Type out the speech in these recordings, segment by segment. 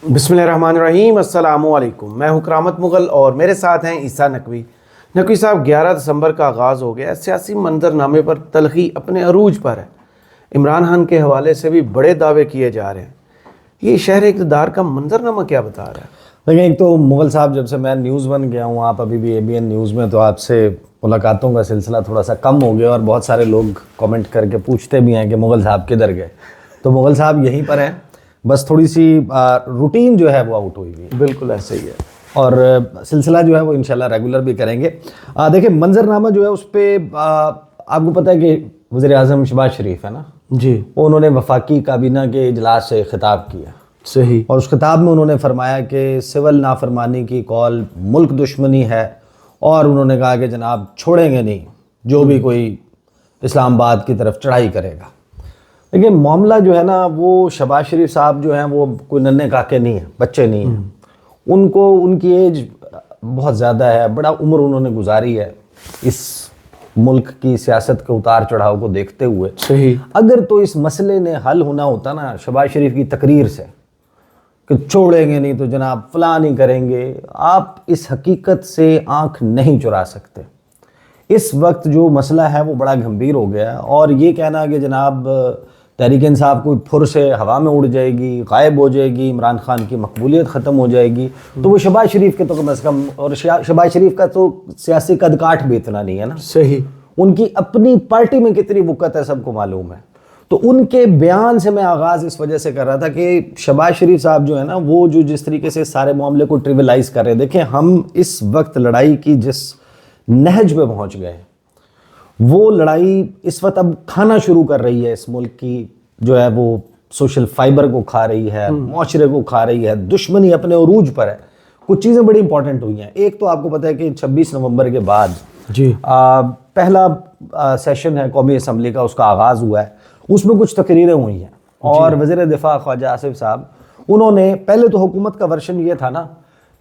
बिस्मिल्लाहिर्रहमानिर्रहीम, अस्सलामुअलैकुम। मैं हूं करामत मुगल और मेरे साथ हैं ईसा नकवी। नकवी साहब, 11 दिसंबर का आगाज़ हो गया। सियासी मंजरनामे पर तलखी अपने अरूज पर है। इमरान खान के हवाले से भी बड़े दावे किए जा रहे हैं। ये शहर इक़्तिदार का मंजरनामा क्या बता रहा है? देखिए, एक तो मुगल साहब, जब से मैं न्यूज़ बन गया हूँ, आप अभी भी ABN न्यूज़ में, तो आपसे मुलाकातों का सिलसिला थोड़ा सा कम हो गया और बहुत सारे लोग कमेंट करके पूछते भी हैं कि मुगल साहब किधर गए। तो मुगल साहब यहीं पर हैं, बस थोड़ी सी रूटीन जो है वो आउट हुई हुई है। बिल्कुल ऐसे ही है और सिलसिला जो है वो इंशाल्लाह रेगुलर भी करेंगे। देखिए, मंजरनामा जो है उस पर आपको पता है कि वज़ीर-ए-आज़म शहबाज शरीफ है ना जी, उन्होंने वफाकी काबीना के इजलास से खिताब किया। सही। और उस खिताब में उन्होंने फरमाया कि सिविल नाफरमानी की कॉल मुल्क दुश्मनी है, और उन्होंने कहा कि जनाब छोड़ेंगे नहीं जो भी कोई इस्लामाबाद की तरफ चढ़ाई करेगा। देखिए, मामला जो है ना, वो शहबाज शरीफ साहब जो हैं वो कोई नन्हे काके नहीं हैं, बच्चे नहीं हैं। उनको उनकी एज बहुत ज़्यादा है, बड़ा उम्र उन्होंने गुजारी है इस मुल्क की सियासत के उतार चढ़ाव को देखते हुए। सही। अगर तो इस मसले ने हल होना होता ना शहबाज शरीफ की तकरीर से कि छोड़ेंगे नहीं तो जनाब फलां नहीं करेंगे, आप इस हकीकत से आंख नहीं चुरा सकते। इस वक्त जो मसला है वो बड़ा गंभीर हो गया है, और ये कहना कि जनाब तहरीक इंसाफ कोई फुर से हवा में उड़ जाएगी, गायब हो जाएगी, इमरान खान की मकबूलियत ख़त्म हो जाएगी, तो वो शहबाज शरीफ के तो कम अज़ कम, और शहबाज शरीफ का तो सियासी कदकाठ भी इतना नहीं है ना। सही। उनकी अपनी पार्टी में कितनी वुकत है सबको मालूम है। तो उनके बयान से मैं आगाज़ इस वजह से कर रहा था कि शहबाज शरीफ साहब जो है ना, वो जो जिस तरीके से सारे मामले को ट्रिविलाइज कर रहे हैं। देखें, हम इस वक्त लड़ाई की जिस नहज पे पहुंच गए, वो लड़ाई इस वक्त अब खाना शुरू कर रही है। इस मुल्क की जो है वो सोशल फाइबर को खा रही है, माशरे को खा रही है, दुश्मनी अपने उरूज पर है। कुछ चीज़ें बड़ी इंपॉर्टेंट हुई हैं। एक तो आपको पता है कि 26 नवंबर के बाद जी, पहला सेशन है कौमी असम्बली का, उसका आगाज़ हुआ है। उसमें कुछ तकरीरें हुई हैं, और वज़ीर दिफा ख्वाजा आसिफ साहब, उन्होंने पहले तो हुकूमत का वर्शन ये था ना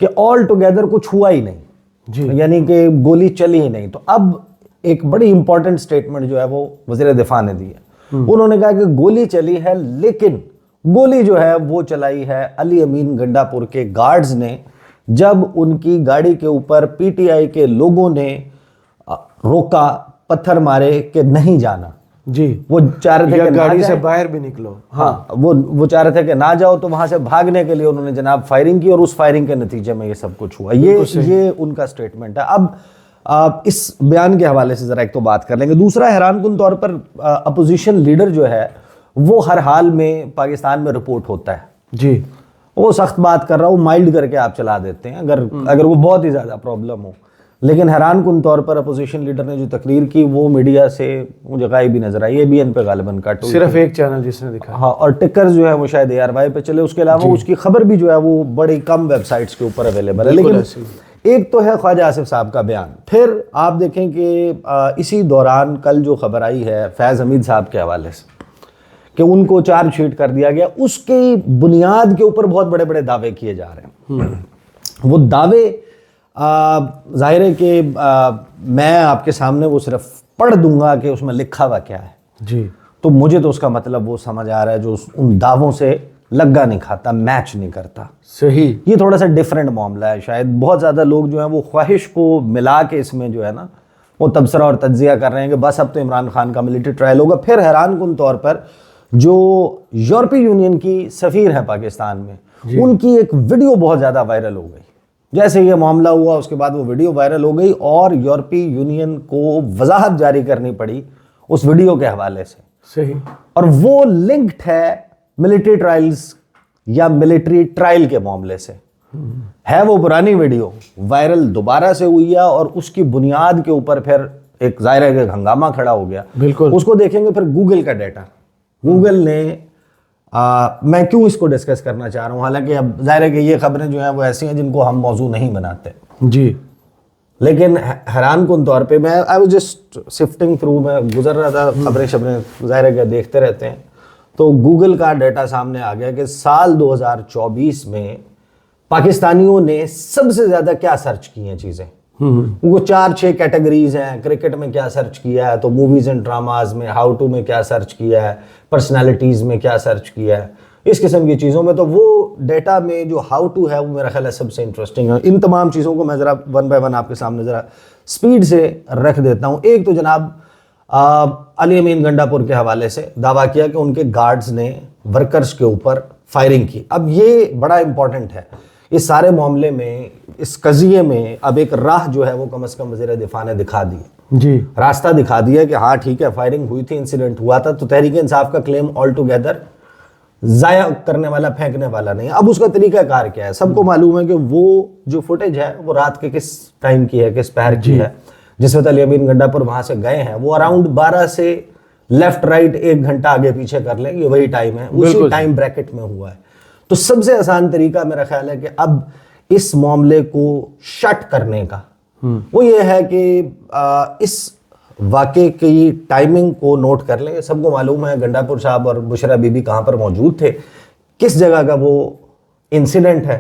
कि ऑल टुगेदर कुछ हुआ ही नहीं, यानी कि गोली चली ही नहीं। तो अब एक बड़ी इंपॉर्टेंट स्टेटमेंट जो है वो वज़ीर दिफा ने दी है। उन्होंने कहा कि गोली चली है, लेकिन गोली जो है वो चलाई है अली अमीन गंडापुर के गार्ड्स ने, जब उनकी गाड़ी के ऊपर PTI के लोगों ने रोका, पत्थर मारे कि नहीं जाना। जी, वो चाह रहे थे कि गाड़ी से बाहर भी निकलो। हाँ, वो चाह रहे थे कि ना जाओ, तो वहां से भागने के लिए उन्होंने जनाब फायरिंग की, और उस फायरिंग के नतीजे में ये सब कुछ हुआ। ये उनका स्टेटमेंट है। अब इस बयान के हवाले से जरा एक तो बात कर लेंगे। दूसरा, हैरानकुन तौर पर अपोजिशन लीडर जो है वो हर हाल में पाकिस्तान में रिपोर्ट होता है। जी, वो सख्त बात कर रहा हूँ, माइल्ड करके आप चला देते हैं अगर वो बहुत ही ज़्यादा प्रॉब्लम हो। लेकिन हैरानकुन तौर पर अपोजिशन लीडर ने जो तकरीर की वो मीडिया से मुझे गायब भी नजर आई। ABN पे गालिबन कट हुई, सिर्फ एक चैनल जिसने दिखा। हाँ, और टिकर जो है वो शायद ARY पे चले। उसके अलावा उसकी खबर भी जो है वो बड़ी कम वेबसाइट्स के ऊपर अवेलेबल है। लेकिन एक तो है ख्वाजा आसिफ साहब का बयान। फिर आप देखें कि इसी दौरान कल जो खबर आई है फैज़ हमीद साहब के हवाले से कि उनको चार्जशीट कर दिया गया, उसकी बुनियाद के ऊपर बहुत बड़े बड़े दावे किए जा रहे हैं। वो दावे जाहिर है कि मैं आपके सामने वो सिर्फ पढ़ दूंगा कि उसमें लिखा हुआ क्या है। जी, तो मुझे तो उसका मतलब वो समझ आ रहा है जो उन दावों से लग्गा नहीं खाता, मैच नहीं करता। सही। ये थोड़ा सा डिफरेंट मामला है। शायद बहुत ज़्यादा लोग जो है वो ख्वाहिश को मिला के इसमें जो है ना वो तबसरा और तज्जिया कर रहे हैं कि बस अब तो इमरान खान का मिलिट्री ट्रायल होगा। फिर हैरानकुन तौर पर जो यूरोपीय यूनियन की सफ़ीर है पाकिस्तान में, उनकी एक वीडियो बहुत ज़्यादा वायरल हो गई। जैसे ये मामला हुआ उसके बाद वो वीडियो वायरल हो गई, और यूरोपीय यूनियन को वजाहत जारी करनी पड़ी उस वीडियो के हवाले से। सही। और वो लिंक्ड है मिलिट्री ट्रायल्स या मिलिट्री ट्रायल के मामले से। है वो पुरानी वीडियो, वायरल दोबारा से हुई है, और उसकी बुनियाद के ऊपर फिर एक ज़ाहिर है कि हंगामा खड़ा हो गया। बिल्कुल। उसको देखेंगे फिर गूगल का डाटा। गूगल ने मैं क्यों इसको डिस्कस करना चाह रहा हूँ, हालांकि अब जाहिर है कि ये खबरें जो हैं वो ऐसी हैं जिनको हम मौजू नहीं बनाते। जी, लेकिन हैरानकुन तौर पे मैं I was just sifting through, मैं गुजर रहा था, खबरें जाहिर है कि देखते रहते हैं। तो गूगल का डाटा सामने आ गया कि साल 2024 में पाकिस्तानियों ने सबसे ज़्यादा क्या सर्च की हैं चीज़ें। वो 4-6 कैटेगरीज हैं। क्रिकेट में क्या सर्च किया है, तो मूवीज़ एंड ड्रामाज में, हाउ टू में क्या सर्च किया है, पर्सनालिटीज़ में क्या सर्च किया है। इस किस्म की चीज़ों में। तो वो डेटा में जो हाउ टू है वो मेरा ख्याल है सबसे इंटरेस्टिंग है। इन तमाम चीज़ों को मैं ज़रा वन बाय वन आपके सामने ज़रा स्पीड से रख देता हूँ। एक तो जनाब अली अमीन गंडापुर के हवाले से दावा किया कि उनके गार्ड्स ने वर्कर्स के ऊपर फायरिंग की। अब ये बड़ा इंपॉर्टेंट है इस सारे मामले में, इस कज़िये में। अब एक राह जो है वो कम से कम वज़ीर दिफा ने दिखा दी जी, रास्ता दिखा दिया कि हाँ ठीक है, फायरिंग हुई थी, इंसिडेंट हुआ था। तो तहरीक इंसाफ का क्लेम ऑल टुगेदर ज़ाया करने वाला, फेंकने वाला नहीं। अब उसका तरीकाकार क्या है? सबको मालूम है कि वो जो फुटेज है वो रात के किस टाइम की है, किस पहर की है। जिस वक्त अली अमीन गंडापुर वहां से गए हैं वो अराउंड 12 से लेफ्ट राइट 1 घंटा आगे पीछे कर लें, ये वही टाइम है, उसी टाइम ब्रैकेट में हुआ है। तो सबसे आसान तरीका मेरा ख्याल है कि अब इस मामले को शट करने का वो ये है कि इस वाक़े की टाइमिंग को नोट कर लें। सबको मालूम है गंडापुर साहब और बुशरा बीबी कहाँ पर मौजूद थे, किस जगह का वो इंसिडेंट है।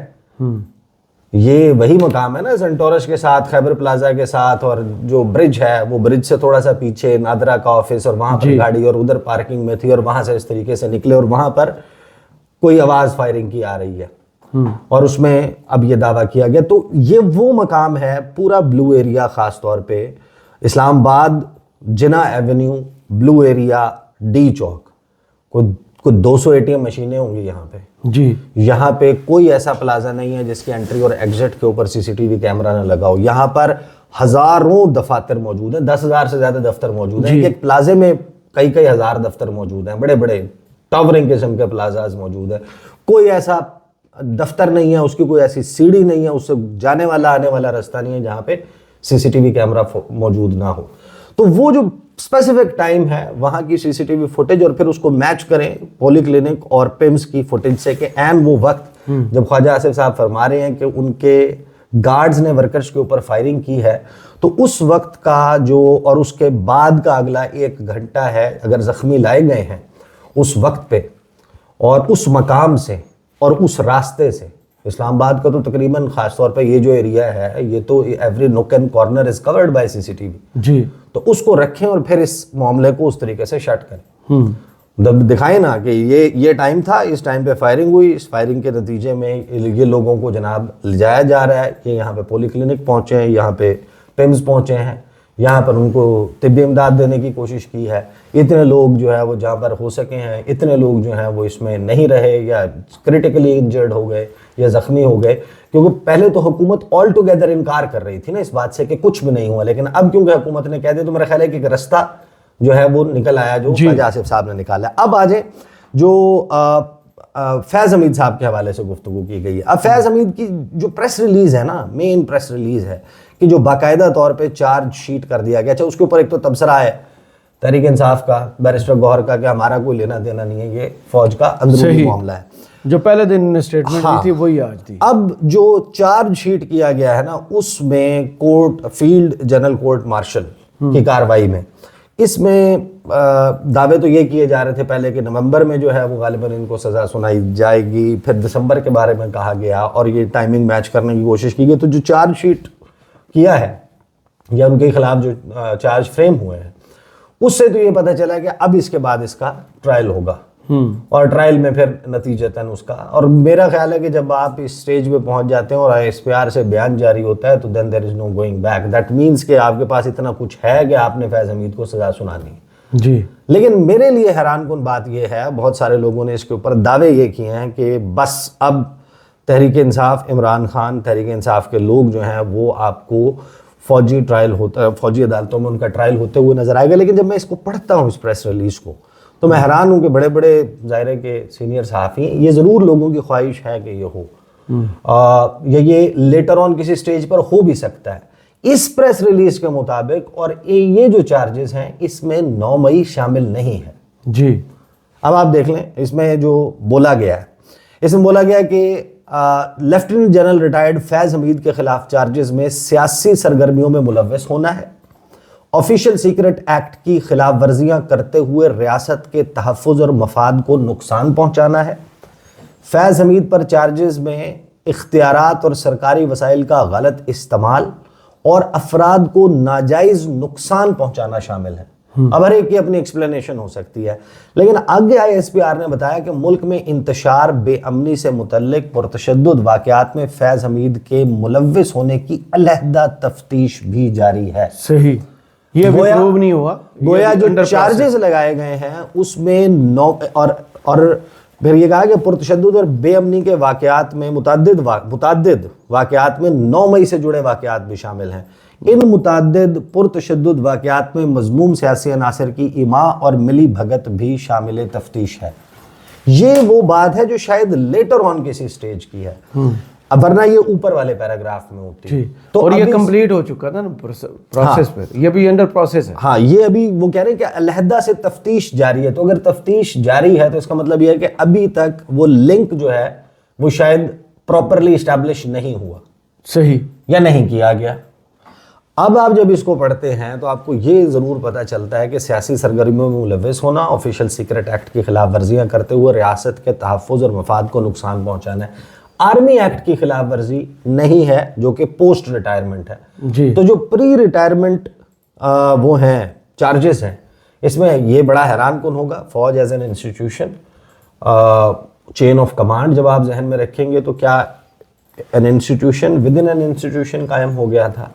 ये वही मकाम है ना सेंटोरस के साथ, खैबर प्लाजा के साथ, और जो ब्रिज है वो ब्रिज से थोड़ा सा पीछे नादरा का ऑफिस, और वहां पर गाड़ी और उधर पार्किंग में थी, और वहां से इस तरीके से निकले और वहां पर कोई आवाज फायरिंग की आ रही है और उसमें अब ये दावा किया गया। तो ये वो मकाम है, पूरा ब्लू एरिया, खास तौर पे इस्लामाबाद जिना एवेन्यू, ब्लू एरिया, डी चौक को 200 एटीएम मशीनें होंगी यहाँ पे जी। यहाँ पे कोई ऐसा प्लाजा नहीं है जिसके एंट्री और एग्जिट के ऊपर सीसीटीवी कैमरा ना लगा हो। यहाँ पर हजारों दफातर मौजूद हैं, 10,000 से ज्यादा दफ्तर मौजूद हैं। एक प्लाजे में कई कई हजार दफ्तर मौजूद हैं, बड़े बड़े टावरिंग किस्म के प्लाजाज मौजूद है। कोई ऐसा दफ्तर नहीं है, उसकी कोई ऐसी सीढ़ी नहीं है, उससे जाने वाला आने वाला रास्ता नहीं है जहाँ पे सीसीटीवी कैमरा मौजूद ना हो। तो वो जो स्पेसिफिक टाइम है वहां की सीसीटीवी फुटेज और फिर उसको मैच करें पॉली क्लिनिक और पिम्स की फुटेज से कि एन वो वक्त जब ख्वाजा आसिफ साहब फरमा रहे हैं कि उनके गार्ड्स ने वर्कर्स के ऊपर फायरिंग की है, तो उस वक्त का जो और उसके बाद का अगला 1 घंटा है, अगर जख्मी लाए गए हैं उस वक्त पे और उस मकाम से और उस रास्ते से, इस्लामाबाद का तो तकरीबन खास तौर पे ये जो एरिया है ये तो every nook and corner is covered by CCTV जी। तो उसको रखें और फिर इस मामले को उस तरीके से शट करें। दिखाएं ना कि ये टाइम था, इस टाइम पे फायरिंग हुई, इस फायरिंग के नतीजे में ये लोगों को जनाब ले जाया जा रहा है कि यहाँ पे पोली क्लिनिक पहुँचे हैं, यहाँ पे पिम्स पहुँचे हैं, यहाँ पर उनको तिब्बी इमदाद देने की कोशिश की है। इतने लोग जो है वो जहाँ पर हो सके हैं, इतने लोग जो हैं वो इसमें नहीं रहे या क्रिटिकली इंजर्ड हो गए या ज़ख्मी हो गए, क्योंकि पहले तो हुकूमत ऑल टुगेदर इनकार कर रही थी ना इस बात से कि कुछ भी नहीं हुआ। लेकिन अब क्योंकि हुकूमत ने कह दिया तो मेरा ख्याल है कि रास्ता जो है वो निकल आया जो ख्वाजा आसिफ साहब ने निकाला। अब आ जाए जो फैज़ हमीद साहब के हवाले से गुफ्तगू की गई है। अब फैज़ हमीद की जो प्रेस रिलीज़ है ना, मेन प्रेस रिलीज़ है कि जो बाकायदा तौर पे चार्ज शीट कर दिया गया। अच्छा, उसके ऊपर एक तो तबसरा है तहरीक इंसाफ का, बैरिस्टर गौहर का, कि हमारा कोई लेना देना नहीं है, ये फौज का अंदरूनी मामला है। जो पहले दिन स्टेटमेंट दी थी वही आज दी। अब जो चार्ज शीट किया गया है ना, उसमें court, field general court martial की कार्रवाई में, इसमें दावे तो ये किए जा रहे थे पहले कि नवंबर में जो है वो गालिबन इनको सज़ा सुनाई जाएगी, फिर दिसंबर के बारे में कहा गया और ये टाइमिंग मैच करने की कोशिश की गई। तो जो चार्ज शीट किया है या उनके खिलाफ जो चार्ज फ्रेम हुए हैं, उससे तो ये पता चला कि अब इसके बाद इसका ट्रायल होगा और ट्रायल में फिर नतीजतन उसका, और मेरा ख्याल है कि जब आप इस स्टेज पे पहुंच जाते हैं और ISPR से बयान जारी होता है तो then there is no going back. That means कि आपके पास इतना कुछ है कि आपने फैज़ हमीद को सजा सुनानी जी। लेकिन मेरे लिए हैरानकुन बात यह है, बहुत सारे लोगों ने इसके ऊपर दावे ये किए हैं कि बस अब तहरीक इंसाफ, इमरान खान, तहरीक इंसाफ के लोग जो हैं वो आपको फौजी ट्रायल होता, फौजी अदालतों में उनका ट्रायल होते हुए नजर आएगा। लेकिन जब मैं इसको पढ़ता हूँ इस प्रेस रिलीज को, तो मैं हैरान हूँ कि बड़े बड़े ज़ाहिर के सीनियर सहाफ़ी, ये ज़रूर लोगों की ख्वाहिश है कि ये हो, ये लेटर ऑन किसी स्टेज पर हो भी सकता है। इस प्रेस रिलीज के मुताबिक और ये जो चार्जेस हैं इसमें 9 मई शामिल नहीं है जी। अब आप देख लें इसमें जो बोला गया है, इसमें बोला गया कि लेफ्टिनेंट जनरल रिटायर्ड फैज़ हमीद के खिलाफ चार्जेस में सियासी सरगर्मियों में मुलव्वस होना है, ऑफिशियल सीक्रेट एक्ट की खिलाफ वर्जियां करते हुए रियासत के तहफ़्फ़ुज़ और मफाद को नुकसान पहुंचाना है। फैज़ हमीद पर चार्जेस में इख्तियारात और सरकारी वसाइल का गलत इस्तेमाल और अफराद को नाजायज़ नुकसान पहुंचाना शामिल है। अब हर एक की अपनी एक्सप्लेनेशन हो सकती है, लेकिन आगे ISPR ने बताया कि मुल्क में इंतशार बेअमनी से मुतल्लिक पुरतशद्दुद वाक़यात में फैज़ हमीद के मुलव्विस होने की अलहदा तफ्तीश भी जारी है। सही, ये अभी प्रूव नहीं हुआ। गोया जो चार्जेस लगाए गए हैं उसमें 9 और फिर ये कहा कि पुरतशद्दुद और बेअमनी के वाक़यात में मुतअद्दिद वाक़यात में 9 मई से जुड़े वाक़यात भी शामिल हैं। इन मुतअद्दिद पुरतशद्दुद वाक़यात में मज़मूम सियासी अनासर की इमा और मिली भगत भी शामिल तफ्तीश है। ये वो बात है जो शायद लेटर ऑन किसी स्टेज की है, अब वरना ये ऊपर वाले पैराग्राफ में होती है। तो और ये कंप्लीट हो चुका था ना प्रोसेस पे, ये भी अंडर प्रोसेस है। हाँ, ये अभी वो कह रहे हैं कि अलहदा से तफ्तीश जारी है। तो अगर तफ्तीश जारी है तो इसका मतलब ये है कि अभी तक वो लिंक जो है वो शायद प्रॉपरली इस्टेब्लिश नहीं हुआ, सही, या नहीं किया गया। अब आप जब इसको पढ़ते हैं तो आपको ये ज़रूर पता चलता है कि सियासी सरगर्मियों में मुलव्विस होना, ऑफिशियल सीक्रेट एक्ट की खिलाफ वर्जियाँ करते हुए रियासत के तहफ़्फ़ुज़ और मफाद को नुकसान पहुँचाना है। आर्मी एक्ट की खिलाफ वर्जी नहीं है जो कि पोस्ट रिटायरमेंट है जी। तो जो प्री रिटायरमेंट वो हैं चार्जेस हैं, इसमें ये बड़ा हैरान कुन होगा। फौज as an institution, chain of command जब आप जहन में रखेंगे तो क्या an institution within an institution कायम हो गया था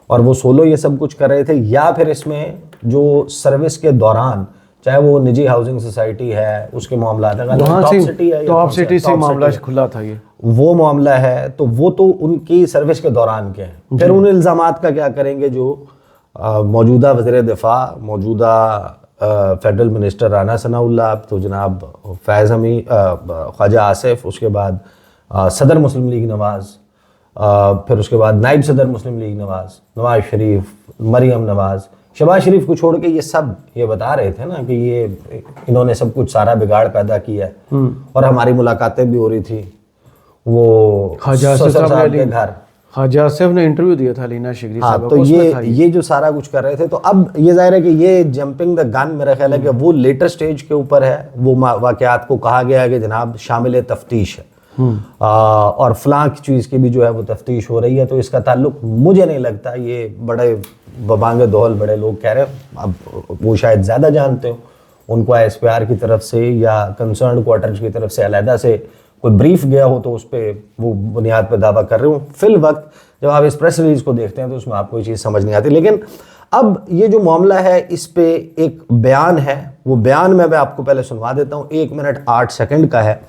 और वो सोलो ये सब कुछ कर रहे थे, या फिर इसमें जो सर्विस के दौरान चाहे वो निजी हाउसिंग सोसाइटी है उसके मामला टॉप सिटी से मामला खुला था, ये वो मामला है, तो वो तो उनकी सर्विस के दौरान के हैं। फिर उन इल्ज़ामात का क्या करेंगे जो मौजूदा वज़ीर दिफा, मौजूदा फेडरल मिनिस्टर राना सनाउल्लाह, तो जनाब फैज़ हमीद, ख्वाजा आसिफ, उसके बाद सदर मुस्लिम लीग नवाज़, फिर उसके बाद नायब सदर मुस्लिम लीग नवाज़ शरीफ, मरियम नवाज़, शहबाज शरीफ को छोड़ के ये सब ये बता रहे थे ना कि ये इन्होंने सब कुछ सारा बिगाड़ पैदा किया है। और हमारी मुलाकातें भी हो रही थी वो ख्वाजा आसिफ ने इंटरव्यू दिया था लीना शिगरी साहब को, तो ये जो सारा कुछ कर रहे थे। तो अब ये जाहिर है कि ये जंपिंग द गन मेरा ख्याल है कि वो लेटर स्टेज के ऊपर है। वो वाक़यात को कहा गया है कि जनाब शामिल तफ्तीश है और फलां की चीज़ की भी जो है वो तफ्तीश हो रही है। तो इसका ताल्लुक मुझे नहीं लगता, ये बड़े बबांगे दोहल बड़े लोग कह रहे हैं, अब वो शायद ज़्यादा जानते हो, उनको ISPR की तरफ से या कंसर्न क्वार्टर्स की तरफ से अलहदा से कोई ब्रीफ गया हो तो उस पर वो बुनियाद पर दावा कर रहे हो। फिल वक्त जब आप इस प्रेस रिलीज को देखते हैं तो उसमें आपको ये चीज़ समझ नहीं आती। लेकिन अब ये जो मामला है इस पे एक बयान है, वो बयान मैं आपको पहले सुनवा देता हूँ, 1 मिनट 8 सेकंड का है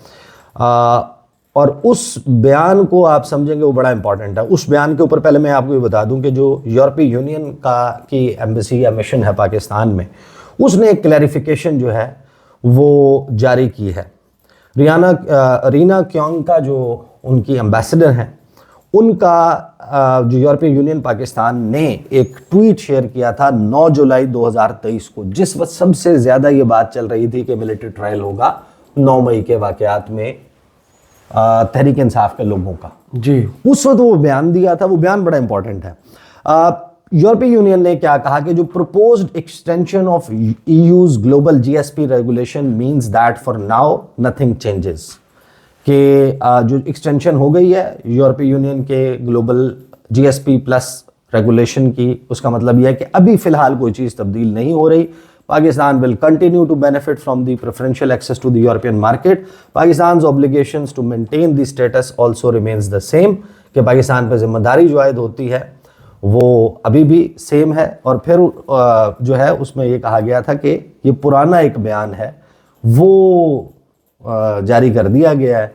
और उस बयान को आप समझेंगे वो बड़ा इंपॉर्टेंट है। उस बयान के ऊपर पहले मैं आपको ये बता दूं कि जो यूरोपीय यूनियन की एम्बेसी या मिशन है पाकिस्तान में, उसने एक क्लैरिफिकेशन जो है वो जारी की है। रीना क्योंग का जो उनकी एम्बेसडर हैं, उनका जो यूरोपीय यूनियन पाकिस्तान ने एक ट्वीट शेयर किया था 9 जुलाई 2023 को, जिस वक्त सबसे ज़्यादा ये बात चल रही थी कि मिलिट्री ट्रायल होगा 9 मई के वाक़यात में तहरीक इंसाफ के लोगों का जी। उस वक्त वो बयान दिया था, वो बयान बड़ा इंपॉर्टेंट है। यूरोपीय यूनियन ने क्या कहा कि जो proposed extension of EU's global GSP regulation means that for now nothing changes, कि जो एक्सटेंशन हो गई है यूरोपीय यूनियन के ग्लोबल GSP प्लस रेगुलेशन की, उसका मतलब यह है कि अभी फ़िलहाल कोई चीज़ तब्दील नहीं हो रही। Pakistan will continue to benefit from the preferential access to the European market. Pakistan's obligations to maintain the status also remains the same, कि पाकिस्तान पर जिम्मेदारी जो आयद होती है वो अभी भी सेम है। और फिर जो है उसमें ये कहा गया था कि ये पुराना एक बयान है वो जारी कर दिया गया है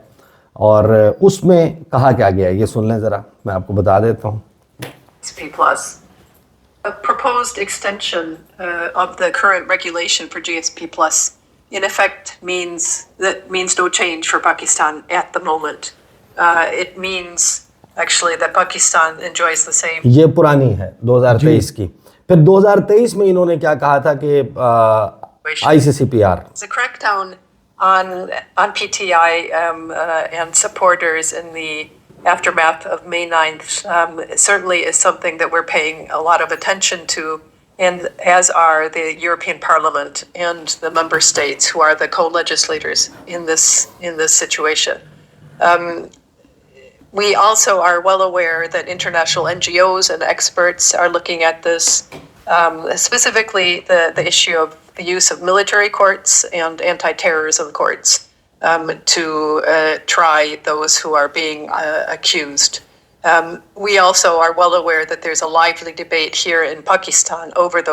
और उसमें कहा क्या गया है ये सुन लें ज़रा, मैं आपको बता देता हूँ। A proposed extension of the current regulation for GSP Plus in effect means no change for Pakistan at the moment. It means actually that Pakistan enjoys the same. ये पुरानी है 2023 की। फिर 2023 में इन्होंने क्या कहा था कि ICCPR. The crackdown on PTI and supporters in the aftermath of May 9th certainly is something that we're paying a lot of attention to, and as are the European Parliament and the member states who are the co-legislators in this situation. We also are well aware that international NGOs and experts are looking at this specifically the issue of the use of military courts and anti-terrorism courts to try those who are being accused. We also are well aware that there's a lively debate here in Pakistan over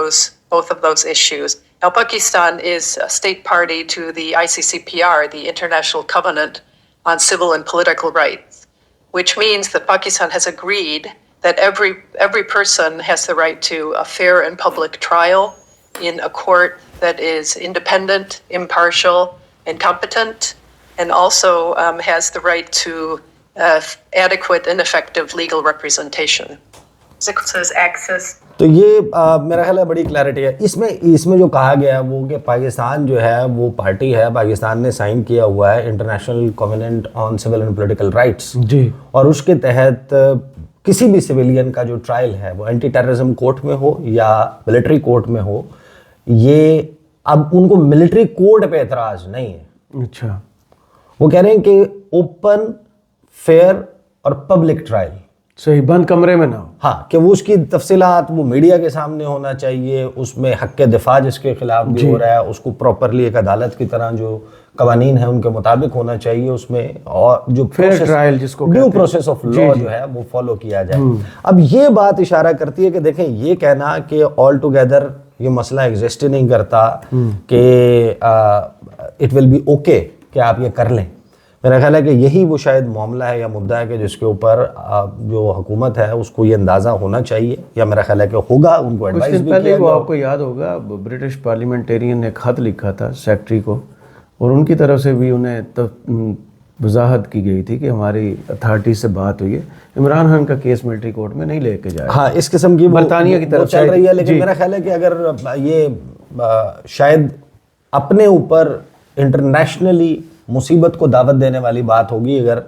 both of those issues. Now, Pakistan is a state party to the ICCPR, the International Covenant on Civil and Political Rights, which means that Pakistan has agreed that every person has the right to a fair and public trial in a court that is independent, impartial, and competent, and also has the right to adequate and effective legal representation. Access. तो ये मेरा ख्याल है बड़ी clarity है इसमें जो कहा गया है वो कि पाकिस्तान जो है वो पार्टी है, पाकिस्तान ने साइन किया हुआ है International Covenant on Civil and Political Rights जी, और उसके तहत किसी भी सिविलियन का जो ट्रायल है वो एंटी टेररिज्म कोर्ट में हो या मिलिट्री कोर्ट में हो, ये अब उनको मिलिट्री कोर्ट पे एतराज नहीं है। अच्छा, वो कह रहे हैं कि ओपन, फेयर और पब्लिक ट्रायल, सही, बंद कमरे में ना हो। हाँ, कि वो उसकी तफसीलात वो मीडिया के सामने होना चाहिए, उसमें हक के दिफा जिसके खिलाफ भी हो रहा है उसको प्रॉपरली एक अदालत की तरह जो कवानीन है उनके मुताबिक होना चाहिए उसमें, और जो फेयर ट्रायल जिसको ड्यू प्रोसेस ऑफ लॉ जो है वो फॉलो किया जाए। अब ये बात इशारा करती है कि देखें, ये कहना कि ऑल टुगेदर ये मसला एग्जिस्ट ही नहीं करता कि इट विल बी ओके कि आप ये कर लें, मेरा ख्याल है कि यही वो शायद मामला है या मुद्दा है कि जिसके ऊपर जो हुकूमत है उसको ये अंदाज़ा होना चाहिए, या मेरा ख्याल है कि होगा, उनको एडवाइस भी किया वो आपको याद होगा ब्रिटिश पार्लियामेंटेरियन ने खत लिखा था सेक्रेटरी को, और उनकी तरफ से भी उन्हें वजाहत की गई थी कि हमारी अथॉरिटी से बात हुई है, इमरान खान का केस मिलिट्री कोर्ट में नहीं लेके जाए। हाँ, इस किस्म की बरतानिया की तरफ चल रही है, लेकिन मेरा ख्याल है कि अगर ये शायद अपने ऊपर इंटरनेशनली मुसीबत को दावत देने वाली बात होगी अगर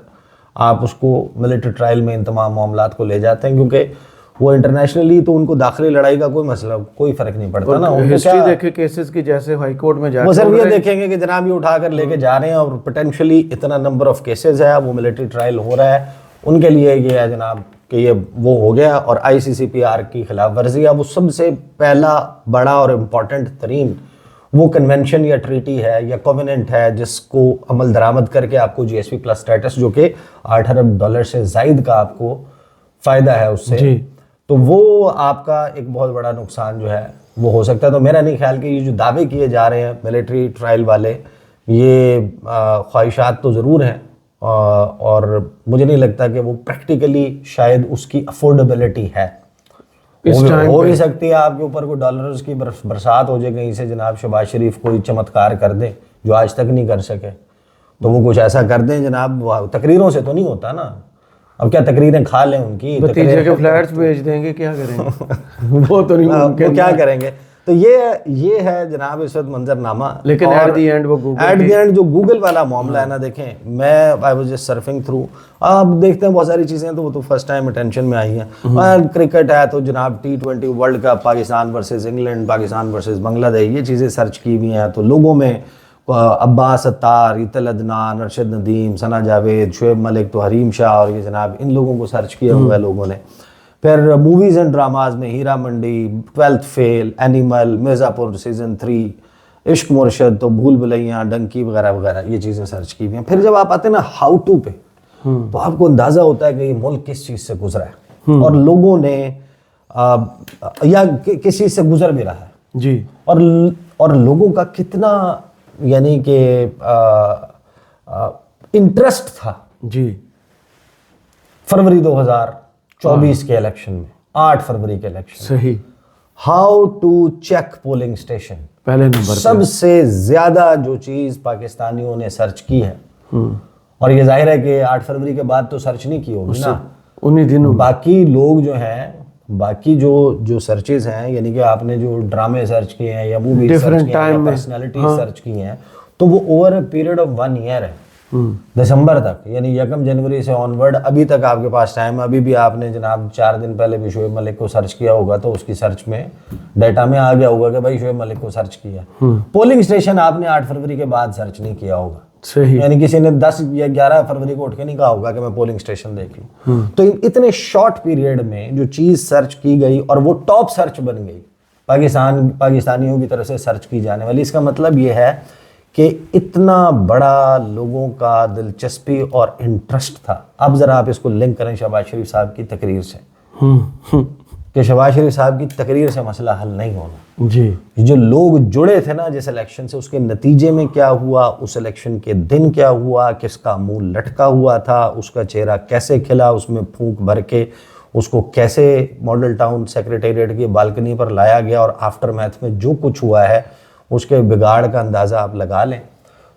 आप उसको मिलिट्री ट्रायल में इन तमाम मामलात को ले जाते हैं, क्योंकि वो इंटरनेशनली तो उनको दाखिली लड़ाई का कोई मसला, कोई फर्क नहीं पड़ता ना। हिस्ट्री देखे केसेस की, जैसे हाई कोर्ट में जाकर वो सिर्फ ये देखेंगे कि जनाब ये उठा कर लेके जा रहे हैं और पोटेंशियली इतना नंबर ऑफ केसेस है, वो मिलिट्री ट्रायल हो रहा है, उनके लिए ये है जनाब कि ये वो हो गया, और ICCPR की खिलाफ वर्जी है। वो सबसे पहला बड़ा और इम्पॉर्टेंट तरीन वो कन्वेंशन या ट्रीटी है या कोवेनेंट है जिसको अमल दरामद करके आपको GSP प्लस स्टेटस, जो कि $8 अरब से जायद का आपको फ़ायदा है उससे, तो वो आपका एक बहुत बड़ा नुकसान जो है वो हो सकता है। तो मेरा नहीं ख्याल कि ये जो दावे किए जा रहे हैं मिलिट्री ट्रायल वाले, ये ख्वाहिशात तो ज़रूर हैं, और मुझे नहीं लगता कि वो प्रैक्टिकली शायद उसकी अफोर्डेबिलिटी है। हो भी सकती है आपके ऊपर कोई डॉलर्स की बरसात हो जाए कहीं से, जनाब शहबाज शरीफ कोई चमत्कार कर दें जो आज तक नहीं कर सके, तो वो कुछ ऐसा कर दें जनाब, तकरीरों से तो नहीं होता ना, अब क्या तकरीरें खा लें उनकी, भतीजे के फ्लैट्स भेज देंगे, क्या करेंगे वो तो नहीं मुमकिन, क्या करेंगे। तो ये है जनाब इस वक्त मंजरनामा, लेकिन एट द एंड वो जो गूगल वाला मामला है ना, देखें मैं I was just surfing through, अब देखते हैं बहुत सारी चीज़ें तो वो तो फर्स्ट टाइम अटेंशन में आई हैं। क्रिकेट है तो जनाब T20 world cup, Pakistan versus England, Pakistan versus Bangladesh, ये चीज़ें सर्च की हुई हैं, तो लोगों में अब्बास अत्तार, इतल अदनान, अरशद नदीम, सना जावेद, शुएब मलिक, तो हरीम शाह, और ये जनाब इन लोगों को सर्च किया हुआ है लोगों ने। फिर मूवीज़ एंड ड्रामाज में Heera Mandi, 12th fail, animal, Mirzapur season 3, इश्क मुर्शद, तो भूल भुलैया, डंकी वगैरह वगैरह, ये चीज़ें सर्च की हुई हैं। फिर जब आप आते हैं ना हाउ टू पे, तो आपको अंदाज़ा होता है कि ये मुल्क किस चीज़ से गुजरा है, और लोगों ने या किस चीज़ से गुजर भी रहा है जी, और लोगों का कितना यानी कि इंटरेस्ट था जी फरवरी 2024 के इलेक्शन में, 8 फरवरी के इलेक्शन, सही, how to check polling station, पहले नंबर सबसे ज्यादा जो चीज पाकिस्तानियों ने सर्च की है, और ये जाहिर है कि 8 फरवरी के बाद तो सर्च नहीं की होगी ना उन्हीं दिनों, बाकी लोग जो हैं, बाकी जो सर्चेज हैं, यानी कि आपने जो ड्रामे सर्च किए हैं या मूवी सर्च किए हैं या पर्सनालिटी सर्च की हैं, तो वो over a period of 1 year है, दिसंबर तक, यानी 1 जनवरी से ऑनवर्ड अभी तक आपके पास टाइम। अभी भी आपने जनाब 4 दिन पहले भी शुएब मलिक को सर्च किया होगा, तो उसकी सर्च में डाटा में आ गया होगा कि भाई शुएब मलिक को सर्च किया। पोलिंग स्टेशन आपने 8 फरवरी के बाद सर्च नहीं किया होगा, सही, यानी किसी ने 10 या 11 फरवरी को उठ के नहीं कहा होगा कि मैं पोलिंग स्टेशन देख लूं। तो इतने शॉर्ट पीरियड में जो चीज सर्च की गई और वो टॉप सर्च बन गई, पाकिस्तानियों की तरफ से सर्च की जाने वाली। इसका मतलब ये है कि इतना बड़ा लोगों का दिलचस्पी और इंटरेस्ट था। अब ज़रा आप इसको लिंक करें शहबाज शरीफ साहब की तकरीर से, कि शहबाज शरीफ साहब की तकरीर से मसला हल नहीं होना। जी, जो लोग जुड़े थे ना जिस इलेक्शन से, उसके नतीजे में क्या हुआ, उस इलेक्शन के दिन क्या हुआ, किसका मुंह लटका हुआ था, उसका चेहरा कैसे खिला, उसमें फूंक भर के उसको कैसे मॉडल टाउन सेक्रेटेरिएट की बालकनी पर लाया गया, और आफ्टर मैथ में जो कुछ हुआ है उसके बिगाड़ का अंदाज़ा आप लगा लें।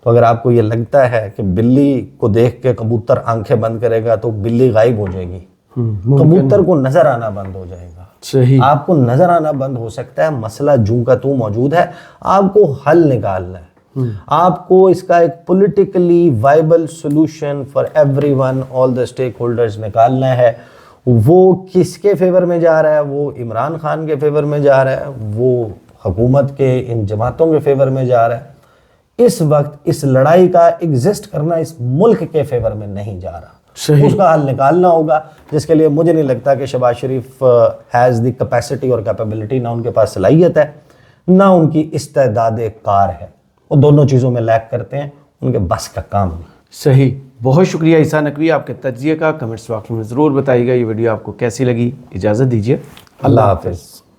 तो अगर आपको ये लगता है कि बिल्ली को देख के कबूतर आंखें बंद करेगा तो बिल्ली गायब हो जाएगी, कबूतर को नजर आना बंद हो जाएगा। सही, आपको नजर आना बंद हो सकता है, मसला जूं का तू मौजूद है, आपको हल निकालना है। आपको इसका एक politically viable solution for everyone, all the stakeholders निकालना है। वो किसके फेवर में जा रहा है? वो इमरान खान के फेवर में जा रहा है, वो हुकूमत के इन जमातों के फेवर में जा रहा है। इस वक्त इस लड़ाई का एग्जिस्ट करना इस मुल्क के फेवर में नहीं जा रहा। सही। उसका हल निकालना होगा, जिसके लिए मुझे नहीं लगता कि शहबाज शरीफ हैज़ द कैपेसिटी और कैपेबिलिटी, ना उनके पास सलाहियत है, ना उनकी इस्तेदाद कार है। वो दोनों चीज़ों में लैक करते हैं, उनके बस का काम नहीं। सही। बहुत शुक्रिया ईसा नकवी आपके तज्जिए का। कमेंट्स बॉक्स में ज़रूर बताइएगा ये वीडियो आपको कैसी लगी। इजाज़त दीजिए, अल्लाह हाफिज़।